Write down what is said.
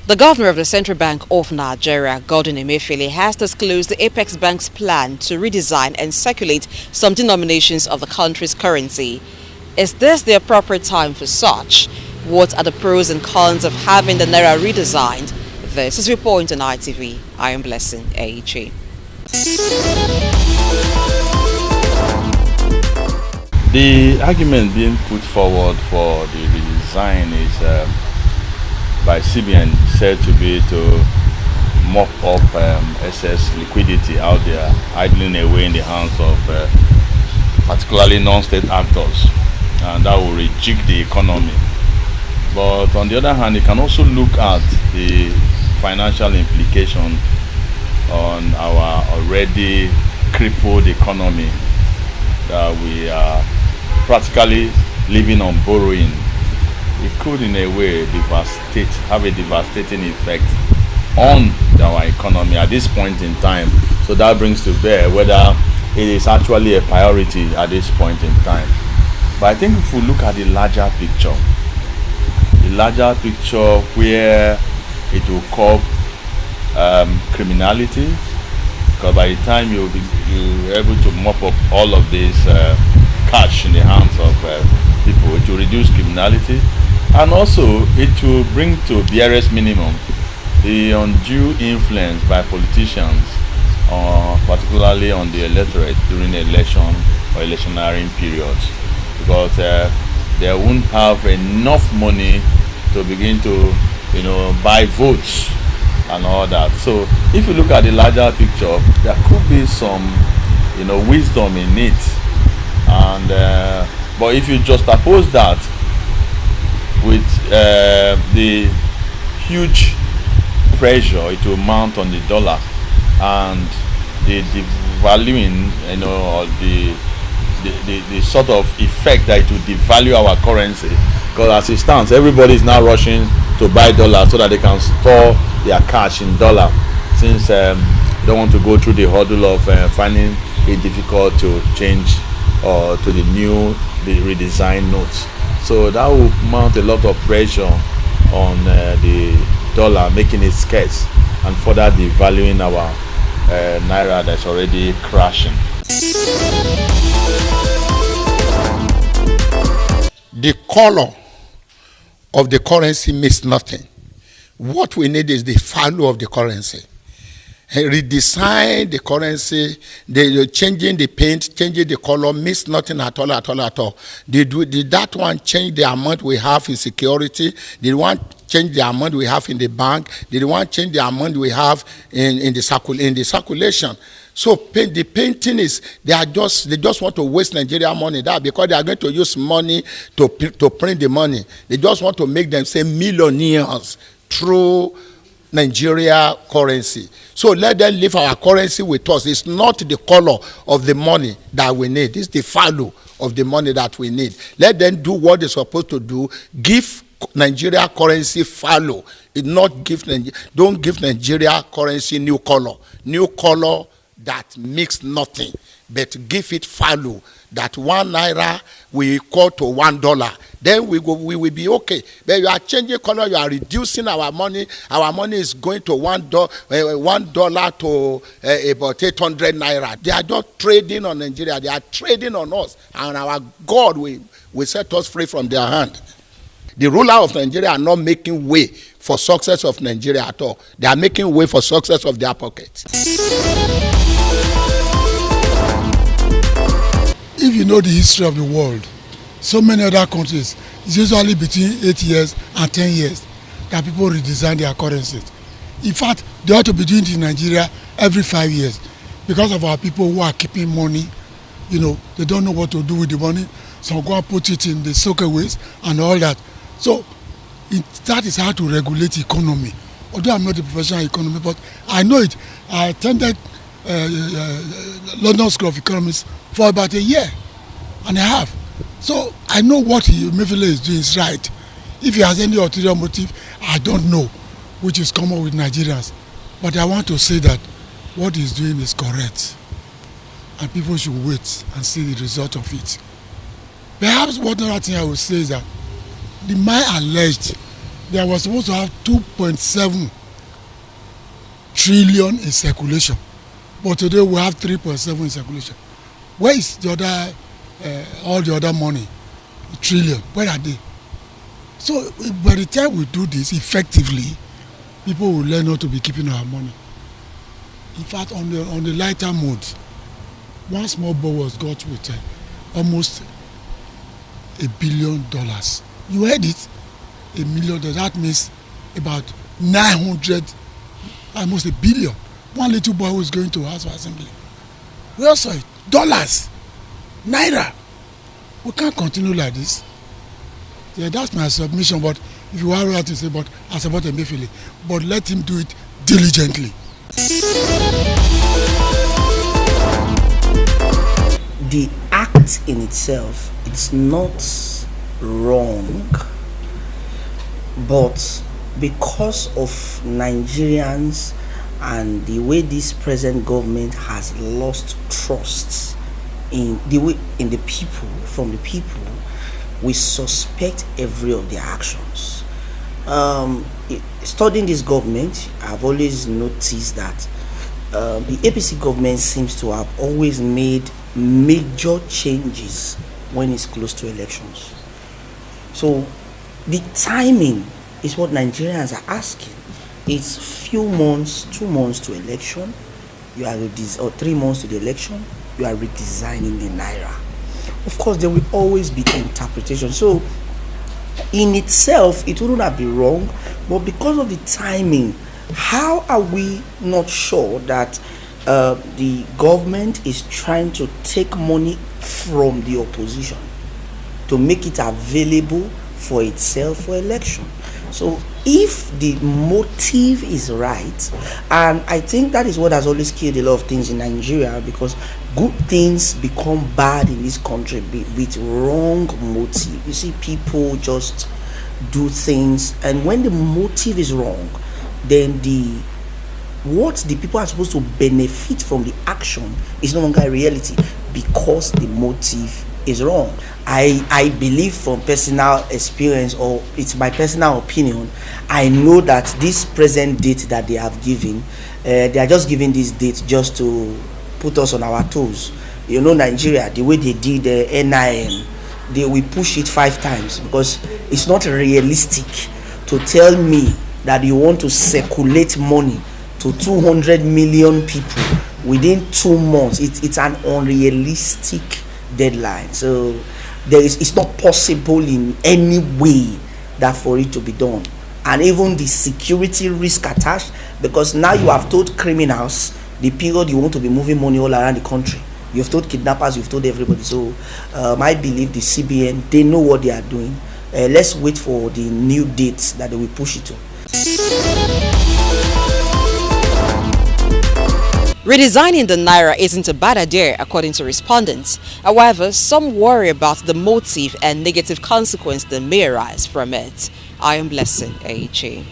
The governor of the Central Bank of Nigeria, Godwin Emefiele, has disclosed the Apex Bank's plan to redesign and circulate some denominations of the country's currency. Is this the appropriate time for such? What are the pros and cons of having the Naira redesigned? This is VIEWPOINT on ITV. I am Blessing AEG. The argument being put forward for the redesign is by CBN said to be to mop up excess liquidity out there, idling away in the hands of particularly non-state actors, and that will rejig the economy. But on the other hand, you can also look at the financial implication on our already crippled economy, that we are practically living on borrowing. It could in a way have a devastating effect on our economy at this point in time. So that brings to bear whether it is actually a priority at this point in time. But I think if we look at the larger picture where it will curb criminality, because by the time you're able to mop up all of this cash in the hands of people, it will reduce criminality, and also it will bring to barest minimum the undue influence by politicians, particularly on the electorate during election or electioneering periods, because they won't have enough money to begin to buy votes and all that. So if you look at the larger picture, there could be some wisdom in it, and but if you just oppose that with the huge pressure it will mount on the dollar and the devaluing, or the sort of effect that it will devalue our currency, because as it stands, everybody is now rushing to buy dollars so that they can store their cash in dollar, since they don't want to go through the hurdle of finding it difficult to change to the redesigned notes. So that will mount a lot of pressure on the dollar, making it scarce and further devaluing our naira that's already crashing. The color of the currency means nothing. What we need is the value of the currency. Redesign the currency, changing the paint, changing the color means nothing at all. Did that one change the amount we have in security? Did one change the amount we have in the bank? Did one change the amount we have in the circulation? So the painting is, they just want to waste Nigeria money, that because they are going to use money to print the money. They just want to make them say millionaires through Nigeria currency. So let them leave our currency with us. It's not the color of the money that we need. It's the value of the money that we need. Let them do what they're supposed to do. Give Nigeria currency value. Don't give Nigeria currency new color. New color that makes nothing, but give it value, that 1 naira will equal to $1. Then we will be okay. But you are changing color, you are reducing our money. Our money is going to $1 to about 800 naira. They are just trading on Nigeria. They are trading on us, and our God will set us free from their hand. The ruler of Nigeria are not making way for success of Nigeria at all. They are making way for success of their pockets. If you know the history of the world, so many other countries, it's usually between 8 years and 10 years that people redesign their currencies. In fact, they ought to be doing it in Nigeria every 5 years, because of our people who are keeping money. They don't know what to do with the money. Some go and put it in the soakaways and all that. So that is how to regulate economy. Although I'm not a professional economist, but I know it. I attended London School of Economics for about a year and a half. So I know what Emefiele is doing is right. If he has any ulterior motive, I don't know, which is common with Nigerians. But I want to say that what he's doing is correct, and people should wait and see the result of it. Perhaps one other thing I would say is that my alleged They were supposed to have 2.7 trillion in circulation, but today we have 3.7 in circulation. Where is the other, all the other money, trillion? Where are they? So by the time we do this effectively, people will learn how to be keeping our money. In fact, on the lighter mode, one small boy was got with almost $1 billion. You heard it, $1 million. That means about 900, almost $1 billion. One little boy who is going to House of Assembly. We also dollars, NAIRA. We can't continue like this. Yeah, that's my submission. But if you are right to say, but I support Emefiele, but let him do it diligently. The act in itself, it's not wrong, but because of Nigerians and the way this present government has lost trust in the people, from the people, we suspect every of their actions. Studying this government, I've always noticed that the APC government seems to have always made major changes when it's close to elections. So the timing is what Nigerians are asking. It's few months, 2 months to election, or 3 months to the election, you are redesigning the NAIRA. Of course, there will always be interpretation. So in itself, it wouldn't have been wrong, but because of the timing, how are we not sure that the government is trying to take money from the opposition to make it available for itself for election? So if the motive is right, and I think that is what has always killed a lot of things in Nigeria, because good things become bad in this country with wrong motive. You see, people just do things, and when the motive is wrong, then what the people are supposed to benefit from the action is no longer a reality because the motive is wrong. I believe from personal experience, or it's my personal opinion, I know that this present date that they have given, they are just giving this date just to put us on our toes. You know, Nigeria, the way they did the NIM, they will push it 5 times, because it's not realistic to tell me that you want to circulate money to 200 million people within 2 months. It's an unrealistic deadline. So it's not possible in any way that for it to be done. And even the security risk attached, because now you have told criminals the period you want to be moving money all around the country. You've told kidnappers, you've told everybody. So I believe the CBN, they know what they are doing. Let's wait for the new dates that they will push it to. Redesigning the NAIRA isn't a bad idea, according to respondents. However, some worry about the motive and negative consequence that may arise from it. I am Blessing AHA.